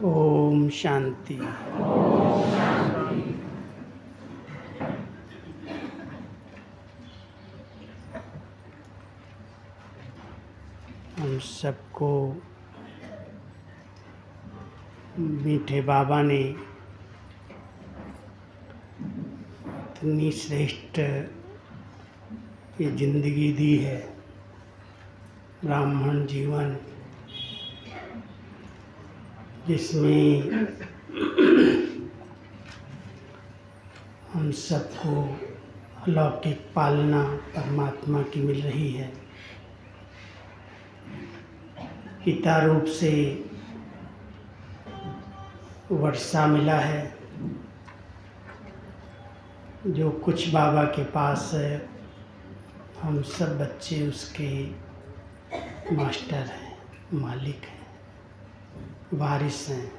ओम शांति। हम सबको मीठे बाबा ने इतनी श्रेष्ठ ये जिंदगी दी है, ब्राह्मण जीवन, जिसमें हम सबको अलौकिक पालना परमात्मा की मिल रही है। पिता रूप से वर्षा मिला है, जो कुछ बाबा के पास है, हम सब बच्चे उसके मास्टर हैं, मालिक हैं, वारिस हैं।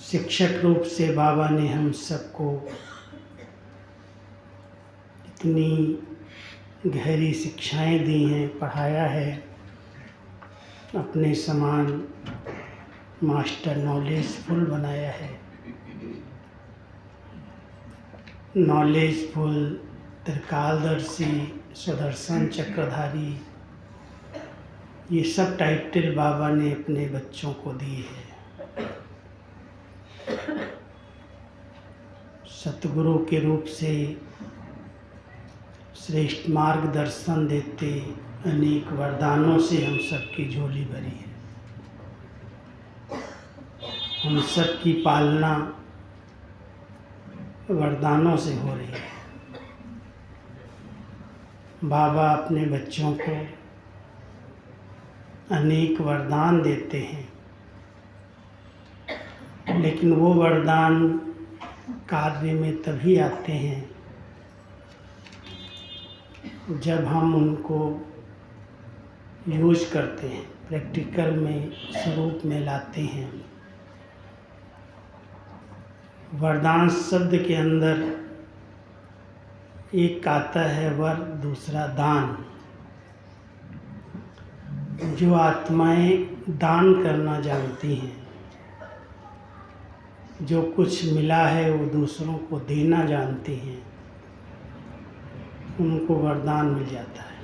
शिक्षक रूप से बाबा ने हम सबको इतनी गहरी शिक्षाएं दी हैं, पढ़ाया है, अपने समान मास्टर नॉलेजफुल बनाया है। नॉलेजफुल, त्रिकालदर्शी, सुदर्शन चक्रधारी, ये सब टाइटल बाबा ने अपने बच्चों को दिए हैं। सतगुरु के रूप से श्रेष्ठ मार्गदर्शन देते अनेक वरदानों से हम सबकी झोली भरी है। हम सब की पालना वरदानों से हो रही है। बाबा अपने बच्चों को अनेक वरदान देते हैं, लेकिन वो वरदान कार्य में तभी आते हैं जब हम उनको यूज करते हैं, प्रैक्टिकल में स्वरूप में लाते हैं। वरदान शब्द के अंदर एक आता है वर, दूसरा दान। जो आत्माएं दान करना जानती हैं, जो कुछ मिला है वो दूसरों को देना जानती हैं, उनको वरदान मिल जाता है।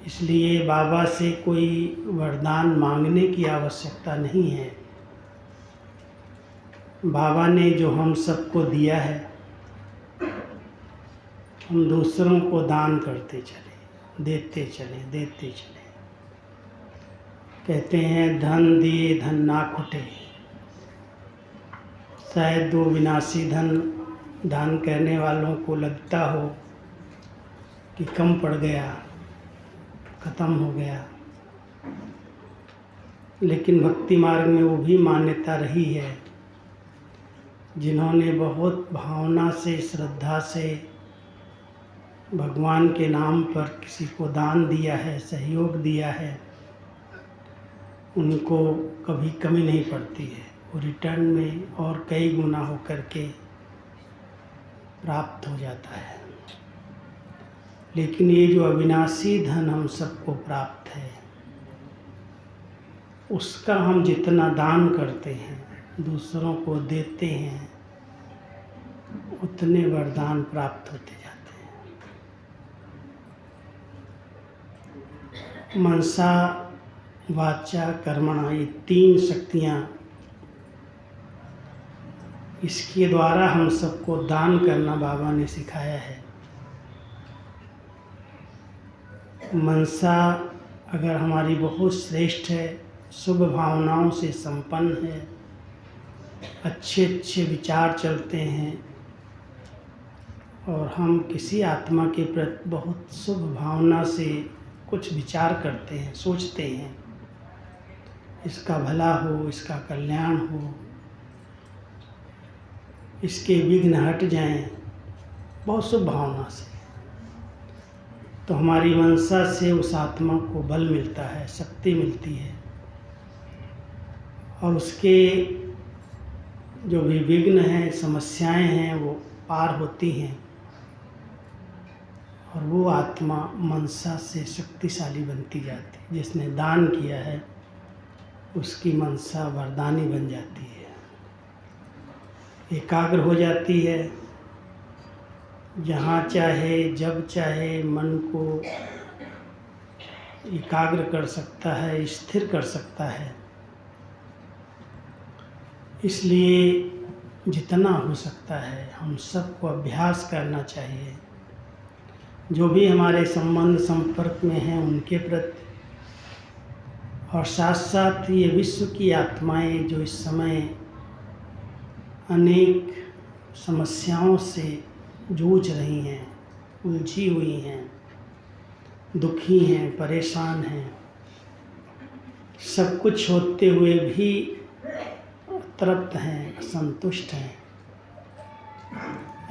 इसलिए बाबा से कोई वरदान मांगने की आवश्यकता नहीं है। बाबा ने जो हम सबको दिया है, हम दूसरों को दान करते चले, देते चले, देते चले। कहते हैं धन दिए धन ना खुटे, शायद वो विनाशी धन दान करने वालों को लगता हो कि कम पड़ गया, खत्म हो गया, लेकिन भक्ति मार्ग में वो भी मान्यता रही है। जिन्होंने बहुत भावना से, श्रद्धा से भगवान के नाम पर किसी को दान दिया है, सहयोग दिया है, उनको कभी कमी नहीं पड़ती है। वो रिटर्न में और कई गुना हो करके प्राप्त हो जाता है। लेकिन ये जो अविनाशी धन हम सबको प्राप्त है, उसका हम जितना दान करते हैं, दूसरों को देते हैं, उतने वरदान प्राप्त होते जाते हैं। मनसा, वाचा, कर्मणा, ये तीन शक्तियाँ, इसके द्वारा हम सबको दान करना बाबा ने सिखाया है। मनसा अगर हमारी बहुत श्रेष्ठ है, शुभ भावनाओं से संपन्न है, अच्छे अच्छे विचार चलते हैं और हम किसी आत्मा के प्रति बहुत शुभ भावना से कुछ विचार करते हैं, सोचते हैं, इसका भला हो, इसका कल्याण हो, इसके विघ्न हट जाएं, बहुत शुभ भावना से, तो हमारी मनसा से उस आत्मा को बल मिलता है, शक्ति मिलती है, और उसके जो भी विघ्न हैं, समस्याएं हैं, वो पार होती हैं और वो आत्मा मनसा से शक्तिशाली बनती जाती है। जिसने दान किया है उसकी मनसा वरदानी बन जाती है, एकाग्र हो जाती है। जहाँ चाहे जब चाहे मन को एकाग्र कर सकता है, स्थिर कर सकता है। इसलिए जितना हो सकता है हम सबको अभ्यास करना चाहिए। जो भी हमारे संबंध संपर्क में हैं उनके प्रति, और साथ साथ ये विश्व की आत्माएं जो इस समय अनेक समस्याओं से जूझ रही हैं, उलझी हुई हैं, दुखी हैं, परेशान हैं, सब कुछ होते हुए भी तृप्त हैं, असंतुष्ट हैं,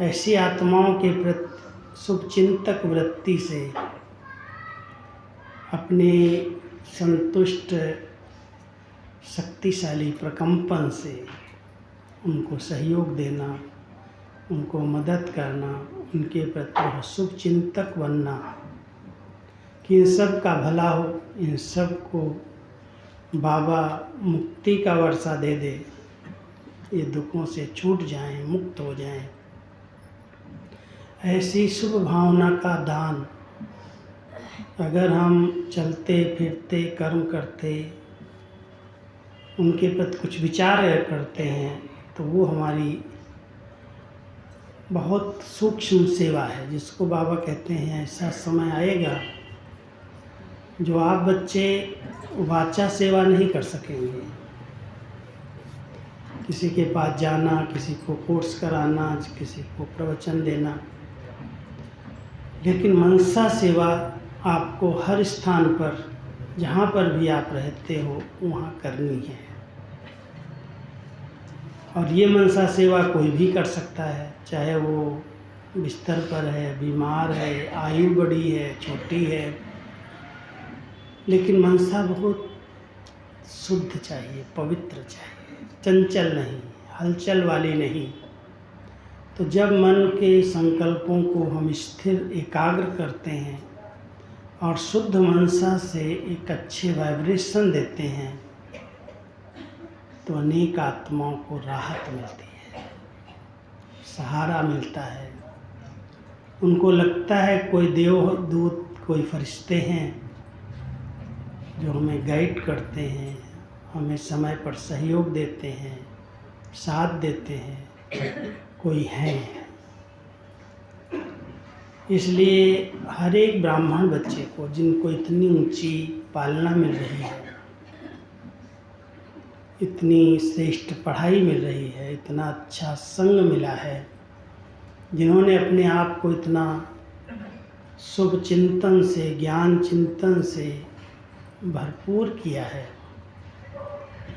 ऐसी आत्माओं के प्रति शुभचिंतक वृत्ति से अपने संतुष्ट शक्तिशाली प्रकंपन से उनको सहयोग देना, उनको मदद करना, उनके प्रति शुभचिंतक बनना कि इन सब का भला हो, इन सब को बाबा मुक्ति का वर्षा दे दे, ये दुखों से छूट जाएं, मुक्त हो जाएं। ऐसी शुभ भावना का दान अगर हम चलते फिरते कर्म करते उनके प्रति कुछ विचार करते हैं तो वो हमारी बहुत सूक्ष्म सेवा है, जिसको बाबा कहते हैं ऐसा समय आएगा जो आप बच्चे वाचा सेवा नहीं कर सकेंगे। किसी के पास जाना, किसी को कोर्स कराना, किसी को प्रवचन देना, लेकिन मनसा सेवा आपको हर स्थान पर जहाँ पर भी आप रहते हो वहाँ करनी है। और ये मनसा सेवा कोई भी कर सकता है, चाहे वो बिस्तर पर है, बीमार है, आयु बड़ी है, छोटी है, लेकिन मनसा बहुत शुद्ध चाहिए, पवित्र चाहिए, चंचल नहीं, हलचल वाली नहीं। तो जब मन के संकल्पों को हम स्थिर एकाग्र करते हैं और शुद्ध मनसा से एक अच्छे वाइब्रेशन देते हैं तो अनेक आत्माओं को राहत मिलती है, सहारा मिलता है। उनको लगता है कोई देवदूत, कोई फरिश्ते हैं जो हमें गाइड करते हैं, हमें समय पर सहयोग देते हैं, साथ देते हैं, कोई है। इसलिए हर एक ब्राह्मण बच्चे को, जिनको इतनी ऊंची पालना मिल रही है, इतनी श्रेष्ठ पढ़ाई मिल रही है, इतना अच्छा संग मिला है, जिन्होंने अपने आप को इतना शुभ चिंतन से, ज्ञान चिंतन से भरपूर किया है,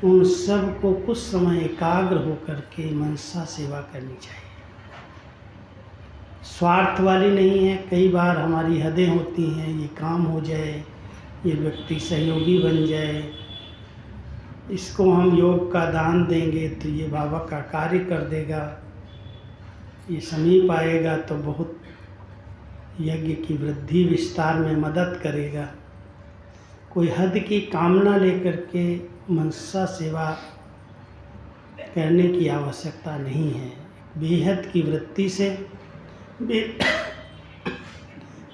उन सब को कुछ समय एकाग्र होकर के मनसा सेवा करनी चाहिए। स्वार्थ वाली नहीं है। कई बार हमारी हदें होती हैं, ये काम हो जाए, ये व्यक्ति सहयोगी बन जाए, इसको हम योग का दान देंगे तो ये बाबा का कार्य कर देगा, ये समीप आएगा तो बहुत यज्ञ की वृद्धि विस्तार में मदद करेगा। कोई हद की कामना लेकर के मनसा सेवा करने की आवश्यकता नहीं है। बेहद की वृत्ति से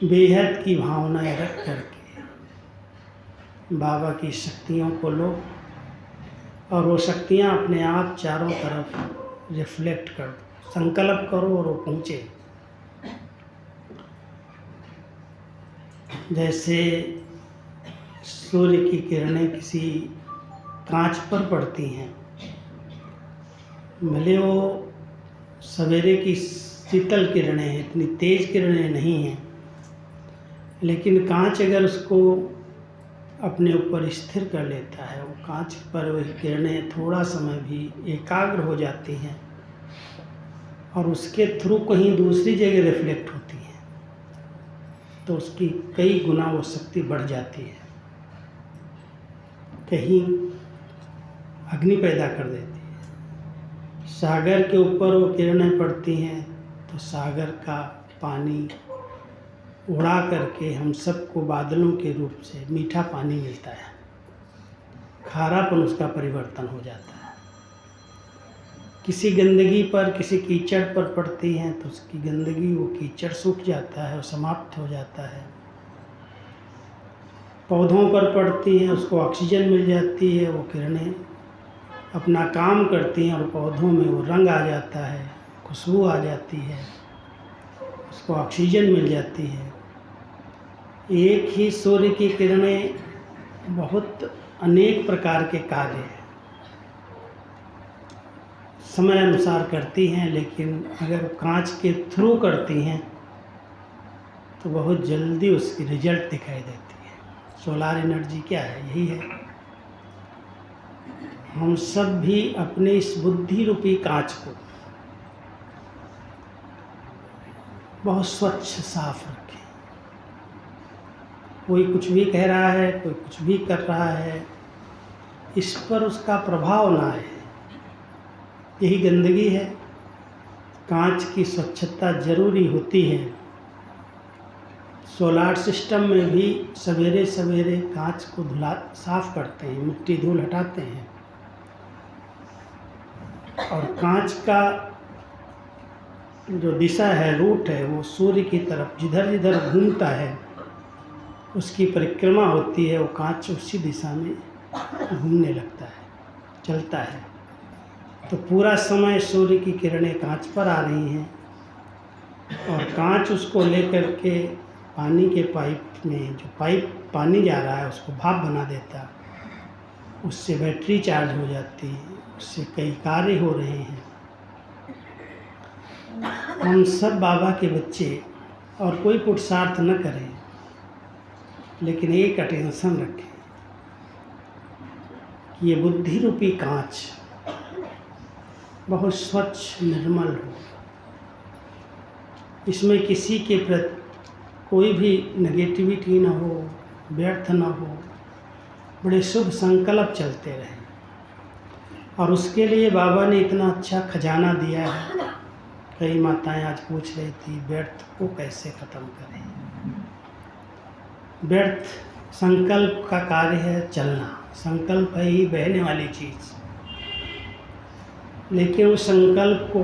बेहद की भावनाएं रख करके बाबा की शक्तियों को लो और वो शक्तियाँ अपने आप चारों तरफ रिफ्लेक्ट कर दो, संकल्प करो और वो पहुँचे। जैसे सूर्य की किरणें किसी कांच पर पड़ती हैं, भले वो सवेरे की शीतल किरणें हैं, इतनी तेज किरणें नहीं हैं, लेकिन कांच अगर उसको अपने ऊपर स्थिर कर लेता है, वो कांच पर वह किरणें थोड़ा समय भी एकाग्र हो जाती हैं और उसके थ्रू कहीं दूसरी जगह रिफ्लेक्ट होती हैं, तो उसकी कई गुना वो शक्ति बढ़ जाती है, कहीं अग्नि पैदा कर देती है। सागर के ऊपर वो किरणें पड़ती हैं तो सागर का पानी उड़ा करके हम सबको बादलों के रूप से मीठा पानी मिलता है, खारापन उसका परिवर्तन हो जाता है। किसी गंदगी पर, किसी कीचड़ पर पड़ती हैं तो उसकी गंदगी, वो कीचड़ सूख जाता है और समाप्त हो जाता है। पौधों पर पड़ती हैं, उसको ऑक्सीजन मिल जाती है, वो किरणें अपना काम करती हैं और पौधों में वो रंग आ जाता है, खुशबू आ जाती है, उसको ऑक्सीजन मिल जाती है। एक ही सूर्य की किरणें बहुत अनेक प्रकार के कार्य समय अनुसार करती हैं, लेकिन अगर कांच के थ्रू करती हैं तो बहुत जल्दी उसकी रिजल्ट दिखाई देती है। सोलार एनर्जी क्या है? यही है। हम सब भी अपने इस बुद्धि रूपी कांच को बहुत स्वच्छ साफ रखें। कोई कुछ भी कह रहा है, कोई कुछ भी कर रहा है, इस पर उसका प्रभाव ना आए, यही गंदगी है। कांच की स्वच्छता जरूरी होती है। सोलार सिस्टम में भी सवेरे सवेरे कांच को साफ करते हैं, मिट्टी धूल हटाते हैं, और कांच का जो दिशा है, रूट है, वो सूर्य की तरफ जिधर जिधर घूमता है उसकी परिक्रमा होती है, वो कांच उसी दिशा में घूमने लगता है, चलता है। तो पूरा समय सूर्य की किरणें कांच पर आ रही हैं और कांच उसको लेकर के पानी के पाइप में, जो पाइप पानी जा रहा है उसको भाप बना देता, उससे बैटरी चार्ज हो जाती है, उससे कई कार्य हो रहे हैं। हम सब बाबा के बच्चे, और कोई पुरुषार्थ न करें, लेकिन एक अटेंशन रखें कि ये बुद्धि रूपी कांच बहुत स्वच्छ निर्मल हो, इसमें किसी के प्रति कोई भी नेगेटिविटी न हो, व्यर्थ न हो, बड़े शुभ संकल्प चलते रहें। और उसके लिए बाबा ने इतना अच्छा खजाना दिया है। कई माताएं आज पूछ रही थी व्यर्थ को कैसे ख़त्म करें। व्यर्थ संकल्प का कार्य है चलना, संकल्प है ही बहने वाली चीज़, लेकिन उस संकल्प को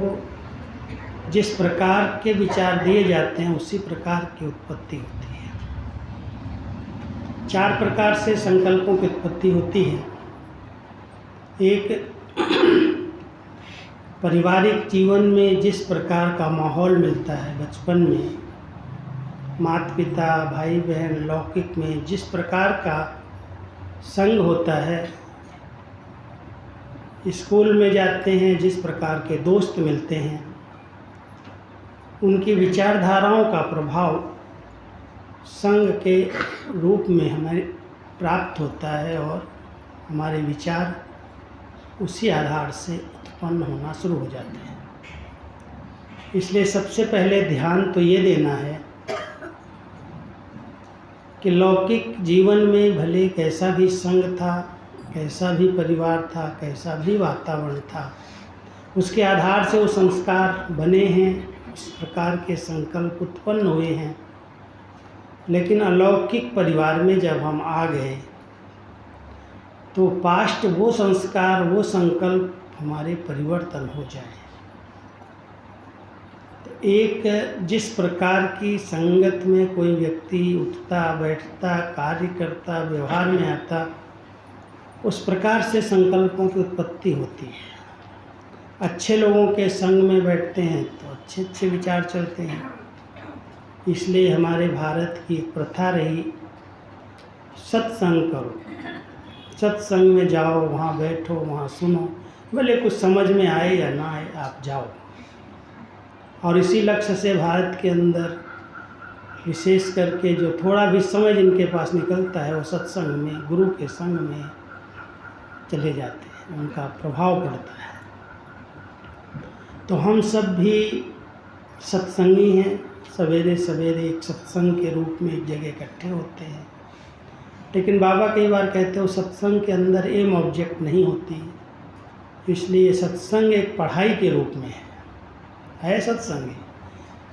जिस प्रकार के विचार दिए जाते हैं उसी प्रकार की उत्पत्ति होती है। 4 प्रकार से संकल्पों की उत्पत्ति होती है। एक, पारिवारिक जीवन में जिस प्रकार का माहौल मिलता है, बचपन में माता पिता भाई बहन, लौकिक में जिस प्रकार का संग होता है, स्कूल में जाते हैं जिस प्रकार के दोस्त मिलते हैं, उनकी विचारधाराओं का प्रभाव संग के रूप में हमें प्राप्त होता है और हमारे विचार उसी आधार से उत्पन्न होना शुरू हो जाते हैं। इसलिए सबसे पहले ध्यान तो ये देना है कि लौकिक जीवन में भले कैसा भी संग था, कैसा भी परिवार था, कैसा भी वातावरण था, उसके आधार से वो संस्कार बने हैं, उस प्रकार के संकल्प उत्पन्न हुए हैं। लेकिन अलौकिक परिवार में जब हम आ गए तो पास्ट वो संस्कार, वो संकल्प हमारे परिवर्तन हो जाए। तो एक जिस प्रकार की संगत में कोई व्यक्ति उठता बैठता, कार्य करता, व्यवहार में आता, उस प्रकार से संकल्पों की उत्पत्ति होती है। अच्छे लोगों के संग में बैठते हैं तो अच्छे अच्छे विचार चलते हैं। इसलिए हमारे भारत की एक प्रथा रही, सत्संग करो, सत्संग में जाओ, वहाँ बैठो, वहाँ सुनो, भले कुछ समझ में आए या ना आए, आप जाओ। और इसी लक्ष्य से भारत के अंदर विशेष करके जो थोड़ा भी समय जिनके पास निकलता है वो सत्संग में, गुरु के संग में चले जाते हैं, उनका प्रभाव पड़ता है। तो हम सब भी सत्संगी हैं, सवेरे सवेरे एक सत्संग के रूप में एक जगह इकट्ठे होते हैं। लेकिन बाबा कई बार कहते हो सत्संग के अंदर एम ऑब्जेक्ट नहीं होती, इसलिए सत्संग एक पढ़ाई के रूप में है सत्संग।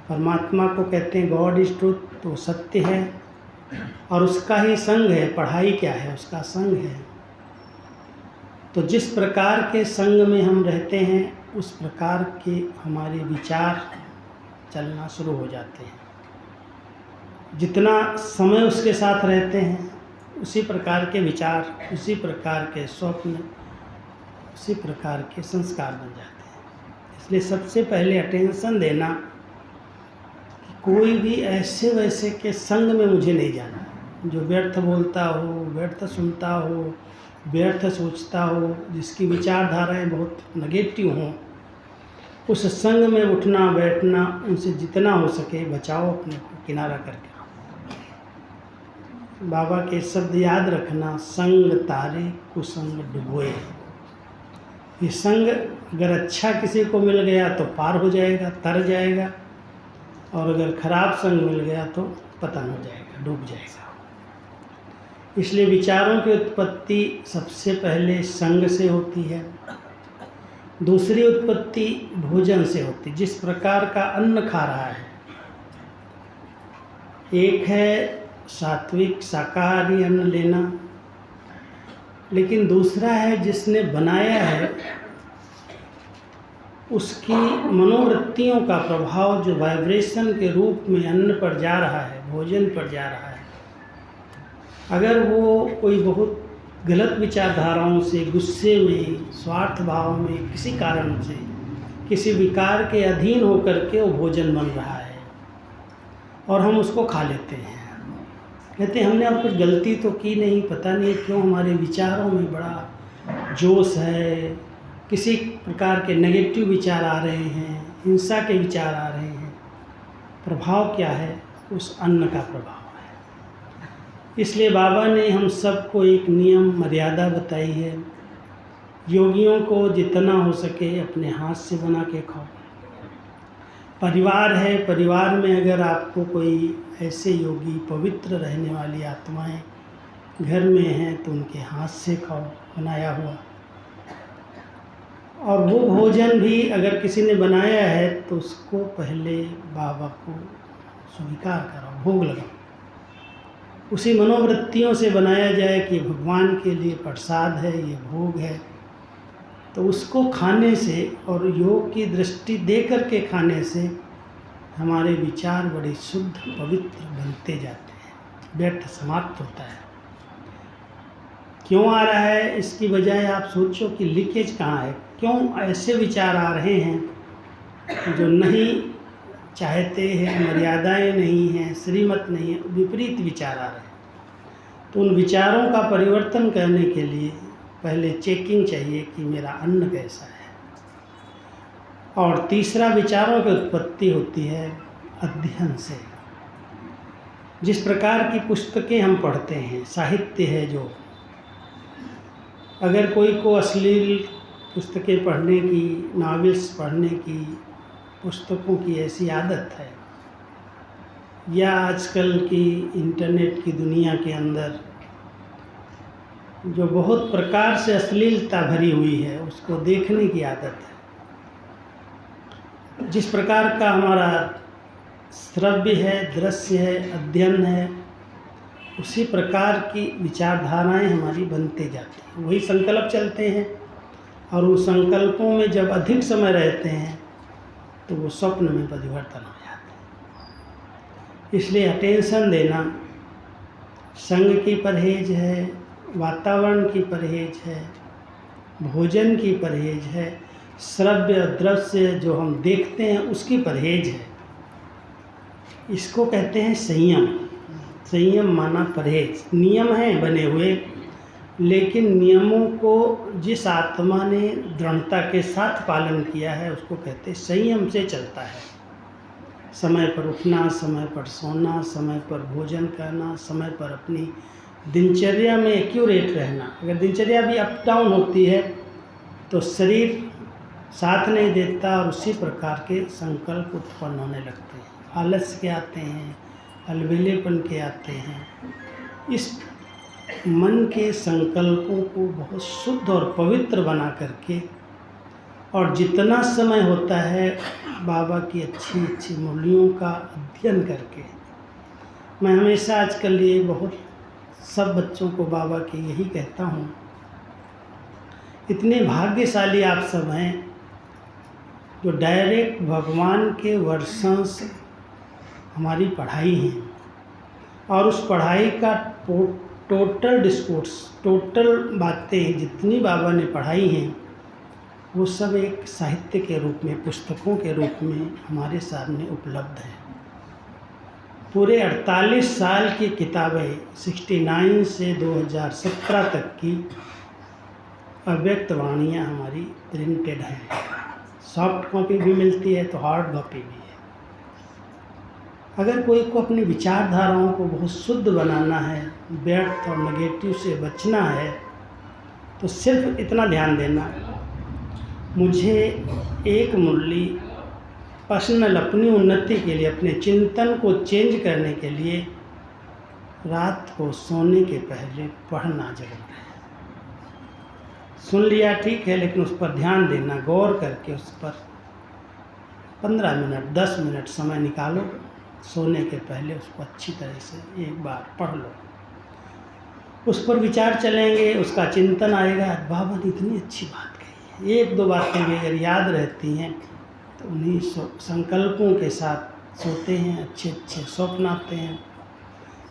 परमात्मा को कहते हैं गॉड इज ट्रुथ, तो सत्य है और उसका ही संग है। पढ़ाई क्या है? उसका संग है। तो जिस प्रकार के संग में हम रहते हैं उस प्रकार के हमारे विचार चलना शुरू हो जाते हैं। जितना समय उसके साथ रहते हैं उसी प्रकार के विचार, उसी प्रकार के स्वप्न, उसी प्रकार के संस्कार बन जाते हैं। इसलिए सबसे पहले अटेंशन देना कि कोई भी ऐसे वैसे के संग में मुझे नहीं जाना, जो व्यर्थ बोलता हो, व्यर्थ सुनता हो, व्यर्थ सोचता हो, जिसकी विचारधाराएं बहुत नेगेटिव हों, उस संग में उठना बैठना, उनसे जितना हो सके बचाओ, अपने को किनारा करके। बाबा के शब्द याद रखना, संग तारे कुसंग डुबोए। ये संग अगर अच्छा किसी को मिल गया तो पार हो जाएगा, तर जाएगा, और अगर खराब संग मिल गया तो पतन हो जाएगा, डूब जाएगा। इसलिए विचारों की उत्पत्ति सबसे पहले संग से होती है। दूसरी उत्पत्ति भोजन से होती है। जिस प्रकार का अन्न खा रहा है, एक है सात्विक शाकाहारी अन्न लेना, लेकिन दूसरा है जिसने बनाया है उसकी मनोवृत्तियों का प्रभाव जो वाइब्रेशन के रूप में अन्न पर जा रहा है, भोजन पर जा रहा है। अगर वो कोई बहुत गलत विचारधाराओं से, गुस्से में, स्वार्थ भाव में, किसी कारण से, किसी विकार के अधीन होकर के वो भोजन बन रहा है और हम उसको खा लेते हैं, कहते हैं हमने अब कुछ गलती तो की नहीं, पता नहीं क्यों हमारे विचारों में बड़ा जोश है, किसी प्रकार के नेगेटिव विचार आ रहे हैं, हिंसा के विचार आ रहे हैं। प्रभाव क्या है? उस अन्न का प्रभाव है। इसलिए बाबा ने हम सबको एक नियम मर्यादा बताई है। योगियों को जितना हो सके अपने हाथ से बना के खाओ। परिवार है, परिवार में अगर आपको कोई ऐसे योगी, पवित्र रहने वाली आत्माएं घर में हैं तो उनके हाथ से खाओ बनाया हुआ। और वो भोजन भी अगर किसी ने बनाया है तो उसको पहले बाबा को स्वीकार करो, भोग लगाओ। उसी मनोवृत्तियों से बनाया जाए कि भगवान के लिए प्रसाद है, ये भोग है, तो उसको खाने से और योग की दृष्टि दे करके खाने से हमारे विचार बड़े शुद्ध पवित्र बनते जाते हैं, व्यर्थ समाप्त होता है। क्यों आ रहा है? इसकी बजाय आप सोचो कि लीकेज कहाँ है, क्यों ऐसे विचार आ रहे हैं जो नहीं चाहते हैं, मर्यादाएं नहीं हैं, श्रीमत नहीं है, विपरीत विचार आ रहे हैं। तो उन विचारों का परिवर्तन करने के लिए पहले चेकिंग चाहिए कि मेरा अन्न कैसा है। और तीसरा, विचारों की उत्पत्ति होती है अध्ययन से। जिस प्रकार की पुस्तकें हम पढ़ते हैं, साहित्य है जो, अगर कोई को अश्लील पुस्तकें पढ़ने की, नॉवेल्स पढ़ने की, पुस्तकों की ऐसी आदत है, या आजकल की इंटरनेट की दुनिया के अंदर जो बहुत प्रकार से अश्लीलता भरी हुई है उसको देखने की आदत है। जिस प्रकार का हमारा श्रव्य है, दृश्य है, अध्ययन है, उसी प्रकार की विचारधाराएं हमारी बनते जाती हैं। वही संकल्प चलते हैं और उन संकल्पों में जब अधिक समय रहते हैं तो वो स्वप्न में परिवर्तन हो जाते हैं। इसलिए अटेंशन देना, संग की परहेज है, वातावरण की परहेज है, भोजन की परहेज है, श्रव्य दृश्य जो हम देखते हैं उसकी परहेज है। इसको कहते हैं संयम। संयम माना परहेज। नियम हैं बने हुए, लेकिन नियमों को जिस आत्मा ने दृढ़ता के साथ पालन किया है उसको कहते हैं संयम से चलता है। समय पर उठना, समय पर सोना, समय पर भोजन करना, समय पर अपनी दिनचर्या में एक्यूरेट रहना। अगर दिनचर्या भी अप डाउन होती है तो शरीर साथ नहीं देता और उसी प्रकार के संकल्प उत्पन्न होने लगते हैं। आलस्य के आते हैं, अलबेलेपन के आते हैं। इस मन के संकल्पों को बहुत शुद्ध और पवित्र बना करके, और जितना समय होता है बाबा की अच्छी अच्छी मूल्यों का अध्ययन करके, मैं हमेशा आजकल ये बहुत सब बच्चों को बाबा के यही कहता हूँ, इतने भाग्यशाली आप सब हैं जो डायरेक्ट भगवान के वर्षंस हमारी पढ़ाई हैं, और उस पढ़ाई का टोटल डिस्कोर्स, टोटल बातें जितनी बाबा ने पढ़ाई हैं वो सब एक साहित्य के रूप में, पुस्तकों के रूप में हमारे सामने उपलब्ध है। पूरे 48 साल की किताबें 69 से 2017 तक की अव्यक्त वाणियाँ हमारी प्रिंटेड हैं। सॉफ्ट कॉपी भी मिलती है तो हार्ड कॉपी भी है। अगर कोई को अपनी विचारधाराओं को बहुत शुद्ध बनाना है, व्यर्थ और नेगेटिव से बचना है, तो सिर्फ इतना ध्यान देना, मुझे एक मुरली पर्सनल अपनी उन्नति के लिए, अपने चिंतन को चेंज करने के लिए रात को सोने के पहले पढ़ना जरूर है। सुन लिया ठीक है, लेकिन उस पर ध्यान देना, गौर करके उस पर 15 मिनट 10 मिनट समय निकालो, सोने के पहले उसको अच्छी तरह से एक बार पढ़ लो। उस पर विचार चलेंगे, उसका चिंतन आएगा, बाबा ने इतनी अच्छी बात कही है। एक दो बातें भी अगर याद रहती हैं तो उन्हीं संकल्पों के साथ सोते हैं, अच्छे अच्छे स्वप्न आते हैं।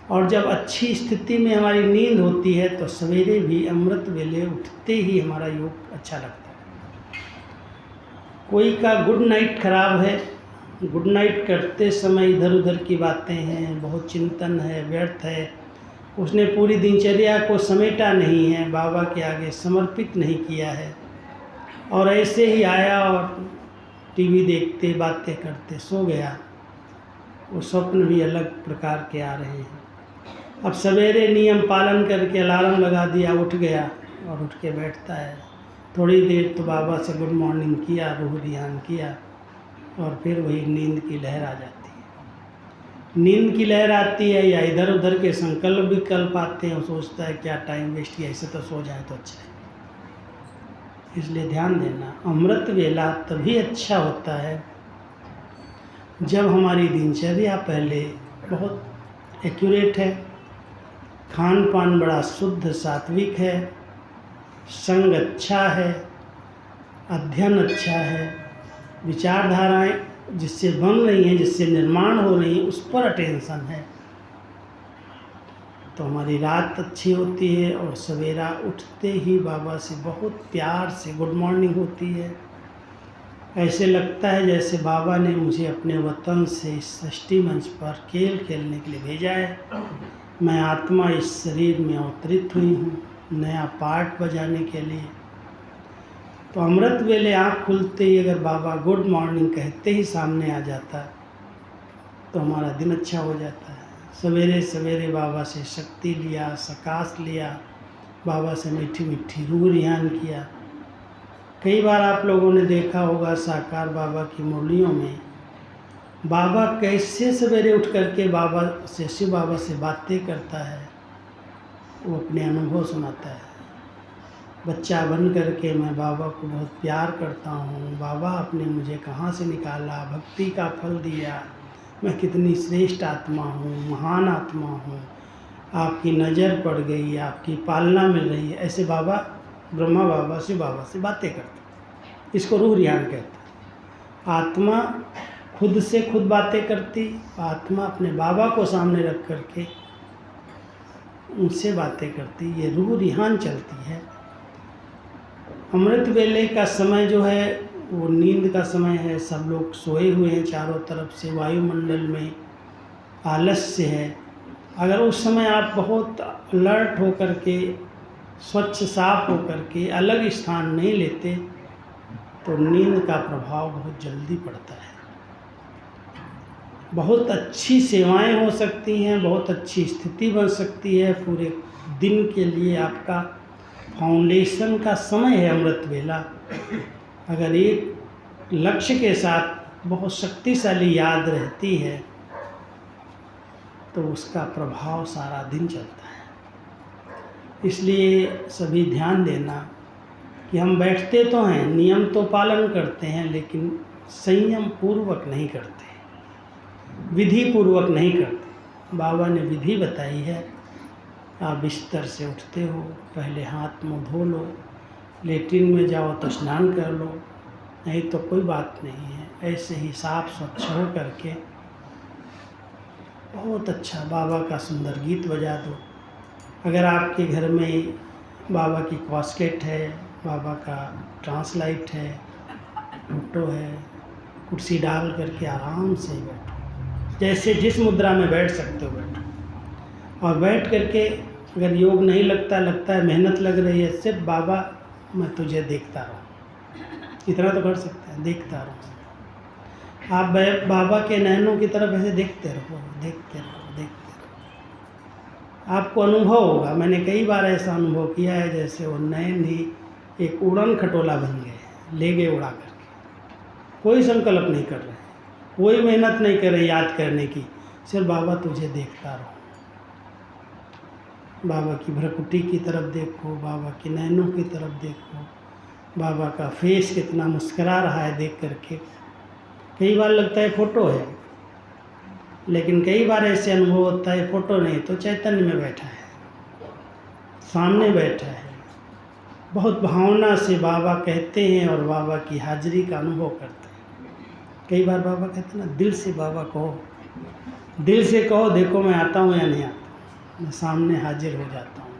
और जब अच्छी स्थिति में हमारी नींद होती है तो सवेरे भी अमृत वेले उठते ही हमारा योग अच्छा लगता है। कोई का गुड नाइट खराब है, गुड नाइट करते समय इधर उधर की बातें हैं, बहुत चिंतन है, व्यर्थ है, उसने पूरी दिनचर्या को समेटा नहीं है, बाबा के आगे समर्पित नहीं किया है, और ऐसे ही आया और टीवी देखते बातें करते सो गया, वो स्वप्न भी अलग प्रकार के आ रहे हैं। अब सवेरे नियम पालन करके अलार्म लगा दिया, उठ गया और उठ के बैठता है, थोड़ी देर तो बाबा से गुड मॉर्निंग किया, रूह ध्यान किया, और फिर वही नींद की लहर आ जाती है। नींद की लहर आती है या इधर उधर के संकल्प विकल्प आते हैं, वो सोचता है क्या टाइम वेस्ट किया, ऐसे तो सो जाए तो अच्छा है। इसलिए ध्यान देना, अमृत वेला तभी अच्छा होता है जब हमारी दिनचर्या पहले बहुत एक्यूरेट है, खान पान बड़ा शुद्ध सात्विक है, संग अच्छा है, अध्ययन अच्छा है, विचारधाराएं जिससे बन रही हैं, जिससे निर्माण हो रही हैं, उस पर अटेंशन है, तो हमारी रात अच्छी होती है और सवेरा उठते ही बाबा से बहुत प्यार से गुड मॉर्निंग होती है। ऐसे लगता है जैसे बाबा ने मुझे अपने वतन से इस सृष्टि मंच पर खेल खेलने के लिए भेजा है, मैं आत्मा इस शरीर में अवतरित हुई हूँ नया पार्ट बजाने के लिए। तो अमृत वेले आँख खुलते ही अगर बाबा गुड मॉर्निंग कहते ही सामने आ जाता तो हमारा दिन अच्छा हो जाता है। सवेरे सवेरे बाबा से शक्ति लिया, सकाश लिया, बाबा से मीठी मीठी रूह ध्यान किया। कई बार आप लोगों ने देखा होगा साकार बाबा की मुरलियों में बाबा कैसे सवेरे उठ करके बाबा से, शिव बाबा से बातें करता है, वो अपने अनुभव सुनाता है। बच्चा बन करके मैं बाबा को बहुत प्यार करता हूँ, बाबा आपने मुझे कहाँ से निकाला, भक्ति का फल दिया, मैं कितनी श्रेष्ठ आत्मा हूँ, महान आत्मा हूँ, आपकी नज़र पड़ गई, आपकी पालना मिल रही है। ऐसे बाबा, ब्रह्मा बाबा, शिव बाबा से बातें करते, इसको रूह ध्यान कहते हैं। आत्मा खुद से खुद बातें करती, आत्मा अपने बाबा को सामने रख करके उनसे बातें करती, ये रूह ध्यान चलती है। अमृत वेले का समय जो है वो नींद का समय है, सब लोग सोए हुए हैं, चारों तरफ से वायुमंडल में आलस्य है। अगर उस समय आप बहुत अलर्ट होकर के, स्वच्छ साफ होकर के अलग स्थान नहीं लेते तो नींद का प्रभाव बहुत जल्दी पड़ता है। बहुत अच्छी सेवाएं हो सकती हैं, बहुत अच्छी स्थिति बन सकती है, पूरे दिन के लिए आपका फाउंडेशन का समय है अमृत वेला। अगर एक लक्ष्य के साथ बहुत शक्तिशाली याद रहती है तो उसका प्रभाव सारा दिन चलता है। इसलिए सभी ध्यान देना कि हम बैठते तो हैं, नियम तो पालन करते हैं, लेकिन संयम पूर्वक नहीं करते, विधि पूर्वक नहीं करते। बाबा ने विधि बताई है। आप बिस्तर से उठते हो, पहले हाथ मुँह धो लो, लेट्रिन में जाओ तो स्नान कर लो, नहीं तो कोई बात नहीं है। ऐसे ही साफ स्वच्छ हो करके बहुत अच्छा बाबा का सुंदर गीत बजा दो। अगर आपके घर में बाबा की कॉस्केट है, बाबा का ट्रांसलाइट है, फोटो है, कुर्सी डाल करके आराम से बैठो, जैसे जिस मुद्रा में बैठ सकते हो बैठो। और बैठ करके अगर योग नहीं लगता है मेहनत लग रही है, सिर्फ बाबा मैं तुझे देखता रहूँ, इतना तो कर सकते हैं, देखता रहूँ। आप बाबा के नैनों की तरफ ऐसे देखते रहो, देखते रहो, देखते रहो। आपको अनुभव होगा, मैंने कई बार ऐसा अनुभव किया है, जैसे वो नैन ही एक उड़न खटोला बन गए, ले गए उड़ा करके। कोई संकल्प नहीं कर रहे, कोई मेहनत नहीं कर रहे याद करने की, सिर्फ बाबा तुझे देखता रहो। बाबा की भ्रकुटी की तरफ देखो, बाबा के नैनों की तरफ देखो, बाबा का फेस कितना मुस्करा रहा है देख करके। कई बार लगता है फ़ोटो है, लेकिन कई बार ऐसे अनुभव होता है फ़ोटो नहीं तो चैतन्य में बैठा है, सामने बैठा है। बहुत भावना से बाबा कहते हैं और बाबा की हाजिरी का अनुभव करते हैं। कई बार बाबा कहते हैं ना, दिल से बाबा कहो, दिल से कहो, देखो मैं आता हूँ या नहीं आता, मैं सामने हाजिर हो जाता हूँ।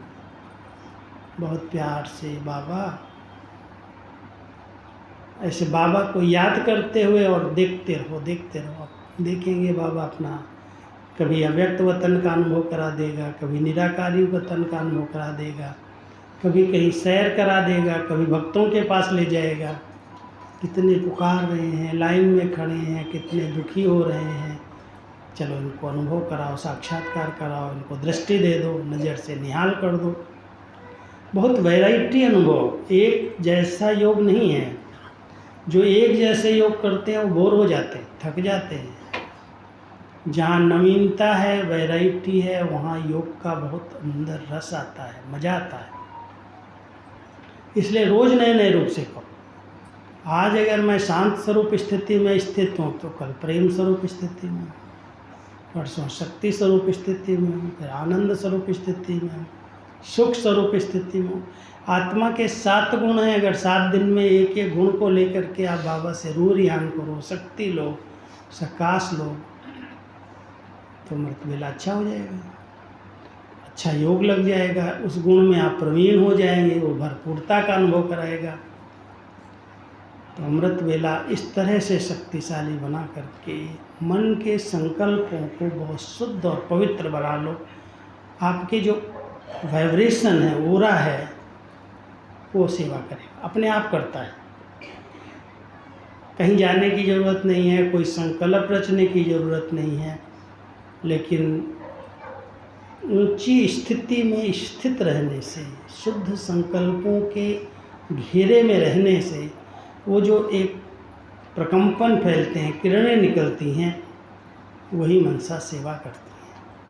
बहुत प्यार से बाबा, ऐसे बाबा को याद करते हुए और देखते रहो, देखते रहो। देखेंगे बाबा अपना कभी अव्यक्त वतन का अनुभव करा देगा, कभी निराकारी वतन का अनुभव करा देगा, कभी कहीं सैर करा देगा, कभी भक्तों के पास ले जाएगा। कितने पुकार रहे हैं, लाइन में खड़े हैं, कितने दुखी हो रहे हैं, चलो इनको अनुभव कराओ, साक्षात्कार कराओ, इनको दृष्टि दे दो, नज़र से निहाल कर दो। बहुत वैरायटी अनुभव, एक जैसा योग नहीं है। जो एक जैसे योग करते हैं वो बोर हो जाते हैं, थक जाते हैं। जहाँ नवीनता है, वैरायटी है, वहाँ योग का बहुत अंदर रस आता है, मज़ा आता है। इसलिए रोज़ नए नए रूप से करो। आज अगर मैं शांत स्वरूप स्थिति में स्थित हूँ तो कल प्रेम स्वरूप स्थिति में, परसों शक्ति स्वरूप स्थिति में, फिर आनंद स्वरूप स्थिति में, सुख स्वरूप स्थिति में। आत्मा के 7 गुण हैं, अगर 7 दिन में एक एक गुण को लेकर के आप बाबा से रूह रिहान करो, शक्ति लो, प्रकाश लो, तो अमृत वेला अच्छा हो जाएगा, अच्छा योग लग जाएगा। उस गुण में आप प्रवीण हो जाएंगे, वो भरपूरता का अनुभव कराएगा। तो अमृत वेला इस तरह से शक्तिशाली बना करके मन के संकल्पों को बहुत शुद्ध और पवित्र बना लो। आपके जो वाइब्रेशन है, ओरा है, वो सेवा करेगा, अपने आप करता है। कहीं जाने की ज़रूरत नहीं है, कोई संकल्प रचने की ज़रूरत नहीं है, लेकिन ऊंची स्थिति में स्थित रहने से, शुद्ध संकल्पों के घेरे में रहने से, वो जो एक प्रकंपन फैलते हैं, किरणें निकलती हैं, वही मनसा सेवा करती है।